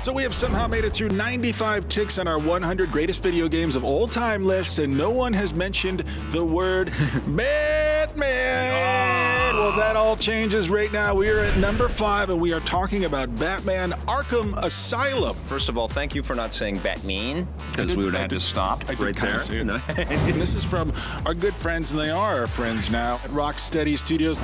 So we have somehow made it through 95 ticks on our 100 greatest video games of all time list, and no one has mentioned the word Batman. Well, that all changes right now. We are at number 5, and we are talking about Batman Arkham Asylum. First of all, thank you for not saying Batman, because we would have had to stop right there. And this is from our good friends, and they are our friends now, at Rocksteady Studios.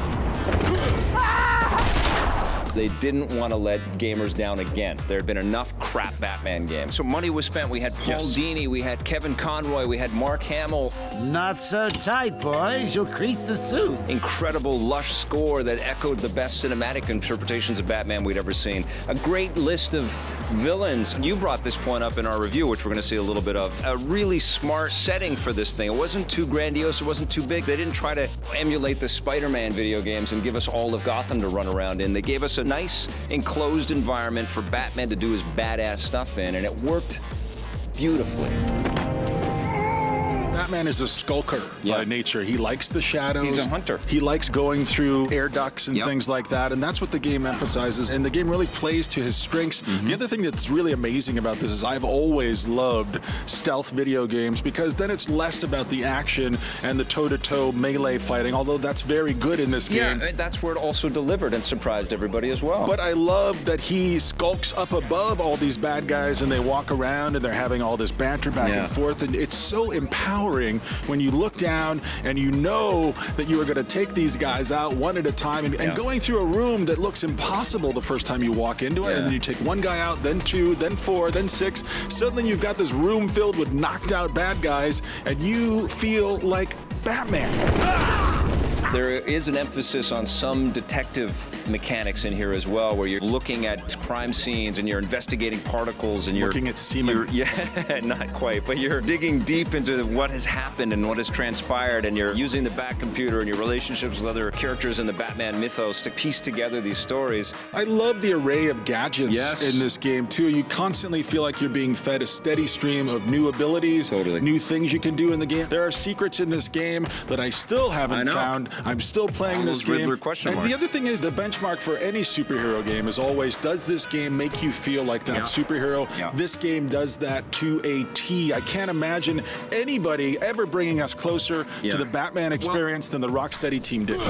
They didn't want to let gamers down again. There had been enough crap Batman games. So money was spent. We had Paul Dini, we had Kevin Conroy, we had Mark Hamill. Not so tight, boys. You'll crease the suit. Incredible, lush score that echoed the best cinematic interpretations of Batman we'd ever seen. A great list of villains. You brought this point up in our review, which we're going to see a little bit of. A really smart setting for this thing. It wasn't too grandiose, it wasn't too big. They didn't try to emulate the Spider-Man video games and give us all of Gotham to run around in. They gave us a nice enclosed environment for Batman to do his badass stuff in, and it worked beautifully. Batman is a skulker by nature. He likes the shadows. He's a hunter. He likes going through air ducts and things like that, and that's what the game emphasizes, and the game really plays to his strengths. The other thing that's really amazing about this is I've always loved stealth video games, because then it's less about the action and the toe-to-toe melee fighting, although that's very good in this game. Yeah, that's where it also delivered and surprised everybody as well. But I love that he skulks up above all these bad guys, and they walk around and they're having all this banter back and forth, and it's so empowering when you look down and you know that you are going to take these guys out one at a time, and going through a room that looks impossible the first time you walk into it, and then you take one guy out, then 2, then 4, then 6. Suddenly you've got this room filled with knocked out bad guys, and you feel like Batman. There is an emphasis on some detective mechanics in here as well, where you're looking at crime scenes and you're investigating particles and you're looking at semen. Yeah, not quite, but you're digging deep into what has happened and what has transpired, and you're using the Bat computer and your relationships with other characters in the Batman mythos to piece together these stories. I love the array of gadgets in this game too. You constantly feel like you're being fed a steady stream of new abilities, new things you can do in the game. There are secrets in this game that I still haven't found. I'm still playing this game. Riddler and the other thing is, the benchmark for any superhero game is always, does this game make you feel like that superhero? This game does that to a T. I can't imagine anybody ever bringing us closer to the Batman experience than the Rocksteady team did.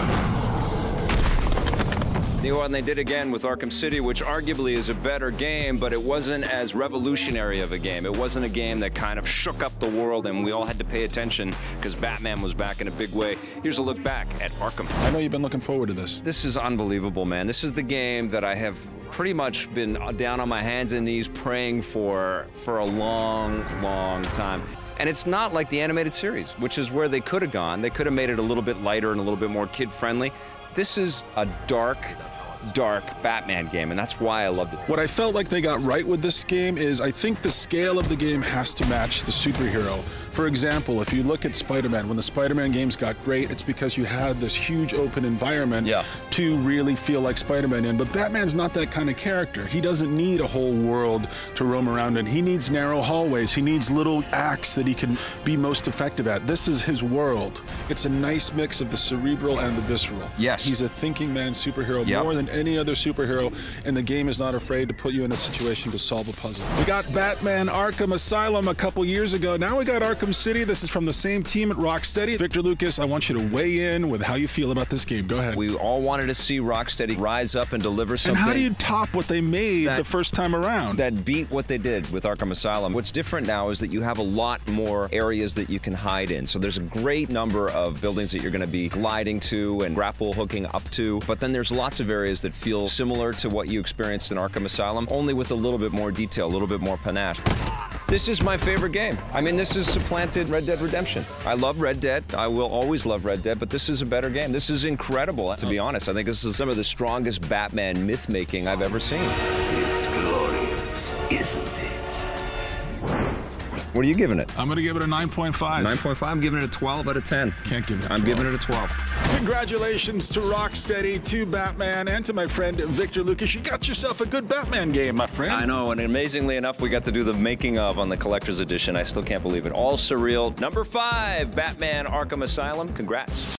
And they did again with Arkham City, which arguably is a better game, but it wasn't as revolutionary of a game. It wasn't a game that kind of shook up the world and we all had to pay attention because Batman was back in a big way. Here's a look back at Arkham. I know you've been looking forward to this. This is unbelievable, man. This is the game that I have pretty much been down on my hands and knees praying for a long, long time. And it's not like the animated series, which is where they could have gone. They could have made it a little bit lighter and a little bit more kid-friendly. This is a dark Batman game, and that's why I loved it. What I felt like they got right with this game is, I think the scale of the game has to match the superhero. For example, if you look at Spider-Man, when the Spider-Man games got great, it's because you had this huge open environment to really feel like Spider-Man in. But Batman's not that kind of character. He doesn't need a whole world to roam around in. He needs narrow hallways. He needs little acts that he can be most effective at. This is his world. It's a nice mix of the cerebral and the visceral. He's a thinking man superhero more than any other superhero, and the game is not afraid to put you in a situation to solve a puzzle. We got Batman Arkham Asylum a couple years ago. Now we got Arkham City. This is from the same team at Rocksteady. Victor Lucas, I want you to weigh in with how you feel about this game. Go ahead. We all wanted to see Rocksteady rise up and deliver something. And how do you top what they made the first time around? That beat what they did with Arkham Asylum. What's different now is that you have a lot more areas that you can hide in. So there's a great number of buildings that you're going to be gliding to and grapple hooking up to, but then there's lots of areas that feel similar to what you experienced in Arkham Asylum, only with a little bit more detail, a little bit more panache. This is my favorite game. I mean, this has supplanted Red Dead Redemption. I love Red Dead. I will always love Red Dead, but this is a better game. This is incredible, to be honest. I think this is some of the strongest Batman myth-making I've ever seen. It's glorious, isn't it? What are you giving it? I'm going to give it a 9.5. 9.5? I'm giving it a 12 out of 10. Can't give it a 12. I'm giving it a 12. Congratulations to Rocksteady, to Batman, and to my friend Victor Lucas. You got yourself a good Batman game, my friend. I know, and amazingly enough, we got to do the making of on the collector's edition. I still can't believe it. All surreal. Number 5, Batman Arkham Asylum. Congrats.